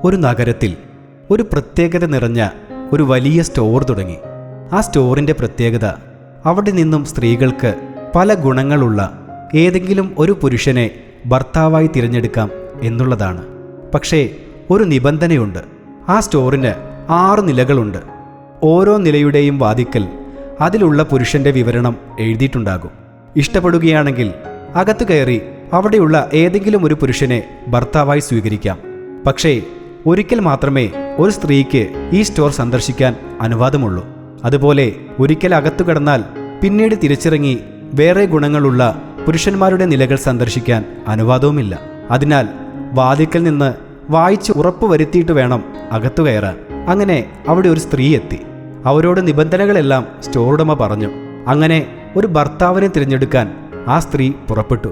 ഒരു നഗരത്തിൽ ഒരു പ്രത്യേകത നിറഞ്ഞ ഒരു വലിയ സ്റ്റോർ തുടങ്ങി. ആ സ്റ്റോറിൻ്റെ പ്രത്യേകത അവിടെ നിന്നും സ്ത്രീകൾക്ക് പല ഗുണങ്ങളുള്ള ഏതെങ്കിലും ഒരു പുരുഷനെ ഭർത്താവായി തിരഞ്ഞെടുക്കാം എന്നുള്ളതാണ്. പക്ഷേ ഒരു നിബന്ധനയുണ്ട്. ആ സ്റ്റോറിന് 6 നിലകളുണ്ട്. ഓരോ നിലയുടെയും വാതിക്കൽ അതിലുള്ള പുരുഷന്റെ വിവരണം എഴുതിയിട്ടുണ്ടാകും. ഇഷ്ടപ്പെടുകയാണെങ്കിൽ അകത്ത് കയറി അവിടെയുള്ള ഏതെങ്കിലും ഒരു പുരുഷനെ ഭർത്താവായി സ്വീകരിക്കാം. പക്ഷേ ഒരിക്കൽ മാത്രമേ ഒരു സ്ത്രീക്ക് ഈ സ്റ്റോർ സന്ദർശിക്കാൻ അനുവാദമുള്ളൂ. അതുപോലെ ഒരിക്കൽ അകത്തു കടന്നാൽ പിന്നീട് തിരിച്ചിറങ്ങി വേറെ ഗുണങ്ങളുള്ള പുരുഷന്മാരുടെ നിലകൾ സന്ദർശിക്കാൻ അനുവാദവുമില്ല. അതിനാൽ വാതിക്കൽ നിന്ന് വായിച്ച് ഉറപ്പുവരുത്തിയിട്ട് വേണം അകത്തു കയറാൻ. അങ്ങനെ അവിടെ ഒരു സ്ത്രീ എത്തി. അവരോട് നിബന്ധനകളെല്ലാം സ്റ്റോർ ഉടമ പറഞ്ഞു. അങ്ങനെ ഒരു ഭർത്താവിനെ തിരഞ്ഞെടുക്കാൻ ആ സ്ത്രീ പുറപ്പെട്ടു.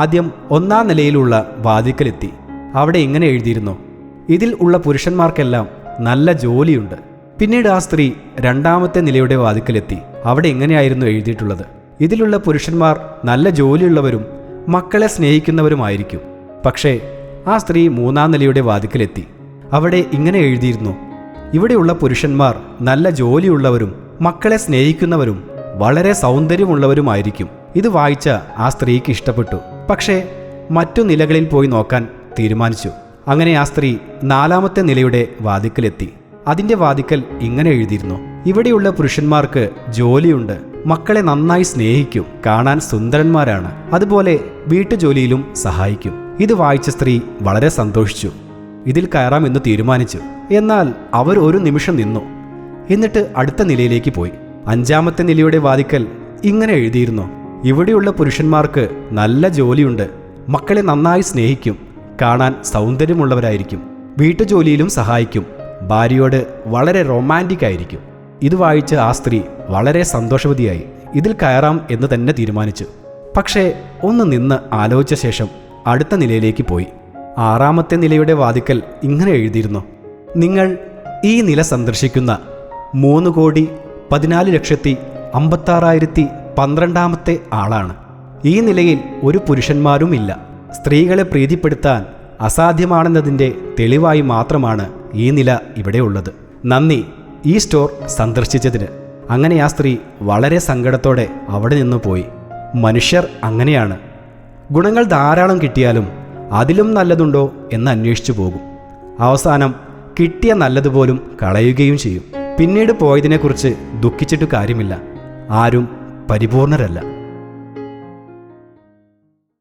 ആദ്യം 1-ാം നിലയിലുള്ള വാതിക്കലെത്തി. അവിടെ ഇങ്ങനെ എഴുതിയിരുന്നു, ഇതിൽ ഉള്ള പുരുഷന്മാർക്കെല്ലാം നല്ല ജോലിയുണ്ട്. പിന്നീട് ആ സ്ത്രീ 2-ാമത്തെ നിലയുടെ വാതിക്കലെത്തി. അവിടെ ഇങ്ങനെയായിരുന്നു എഴുതിയിട്ടുള്ളത്, ഇതിലുള്ള പുരുഷന്മാർ നല്ല ജോലിയുള്ളവരും മക്കളെ സ്നേഹിക്കുന്നവരുമായിരിക്കും. പക്ഷേ ആ സ്ത്രീ 3-ാം നിലയുടെ വാതിക്കലെത്തി. അവിടെ ഇങ്ങനെ എഴുതിയിരുന്നു, ഇവിടെയുള്ള പുരുഷന്മാർ നല്ല ജോലിയുള്ളവരും മക്കളെ സ്നേഹിക്കുന്നവരും വളരെ സൗന്ദര്യമുള്ളവരുമായിരിക്കും. ഇത് വായിച്ച ആ സ്ത്രീക്ക് ഇഷ്ടപ്പെട്ടു. പക്ഷേ മറ്റു നിലകളിൽ പോയി നോക്കാൻ തീരുമാനിച്ചു. അങ്ങനെ ആ സ്ത്രീ 4-ാമത്തെ നിലയുടെ വാതിക്കലെത്തി. അതിൻ്റെ വാതിക്കൽ ഇങ്ങനെ എഴുതിയിരുന്നു, ഇവിടെയുള്ള പുരുഷന്മാർക്ക് ജോലിയുണ്ട്, മക്കളെ നന്നായി സ്നേഹിക്കും, കാണാൻ സുന്ദരന്മാരാണ്, അതുപോലെ വീട്ടുജോലിയിലും സഹായിക്കും. ഇത് വായിച്ച സ്ത്രീ വളരെ സന്തോഷിച്ചു. ഇതിൽ കയറാമെന്ന് തീരുമാനിച്ചു. എന്നാൽ അവർ ഒരു നിമിഷം നിന്നു. എന്നിട്ട് അടുത്ത നിലയിലേക്ക് പോയി. 5-ാമത്തെ നിലയുടെ വാതിക്കൽ ഇങ്ങനെ എഴുതിയിരുന്നു, ഇവിടെയുള്ള പുരുഷന്മാർക്ക് നല്ല ജോലിയുണ്ട്, മക്കളെ നന്നായി സ്നേഹിക്കും, കാണാൻ സൗന്ദര്യമുള്ളവരായിരിക്കും, വീട്ടുജോലിയിലും സഹായിക്കും, ഭാര്യയോട് വളരെ റൊമാൻറ്റിക് ആയിരിക്കും. ഇത് വായിച്ച ആ സ്ത്രീ വളരെ സന്തോഷവതിയായി. ഇതിൽ കയറാം എന്ന് തന്നെ തീരുമാനിച്ചു. പക്ഷേ ഒന്ന് നിന്ന് ആലോചിച്ച ശേഷം അടുത്ത നിലയിലേക്ക് പോയി. 6-ാമത്തെ നിലയുടെ വാതിക്കൽ ഇങ്ങനെ എഴുതിയിരുന്നു, നിങ്ങൾ ഈ നില സന്ദർശിക്കുന്ന 3,14,56,012 ആളാണ്. ഈ നിലയിൽ ഒരു പുരുഷന്മാരുമില്ല. സ്ത്രീകളെ പ്രീതിപ്പെടുത്താൻ അസാധ്യമാണെന്നതിൻ്റെ തെളിവായി മാത്രമാണ് ഈ നില ഇവിടെയുള്ളത്. നന്ദി ഈ സ്റ്റോർ സന്ദർശിച്ചതിന്. അങ്ങനെ ആ സ്ത്രീ വളരെ സങ്കടത്തോടെ അവിടെ നിന്ന് പോയി. മനുഷ്യർ അങ്ങനെയാണ്. ഗുണങ്ങൾ ധാരാളം കിട്ടിയാലും അതിലും നല്ലതുണ്ടോ എന്ന് അന്വേഷിച്ചു പോകും. അവസാനം കിട്ടിയ നല്ലതുപോലും കളയുകയും ചെയ്യും. പിന്നീട് പോയതിനെക്കുറിച്ച് ദുഃഖിച്ചിട്ട് കാര്യമില്ല. ആരും പരിപൂർണരല്ല.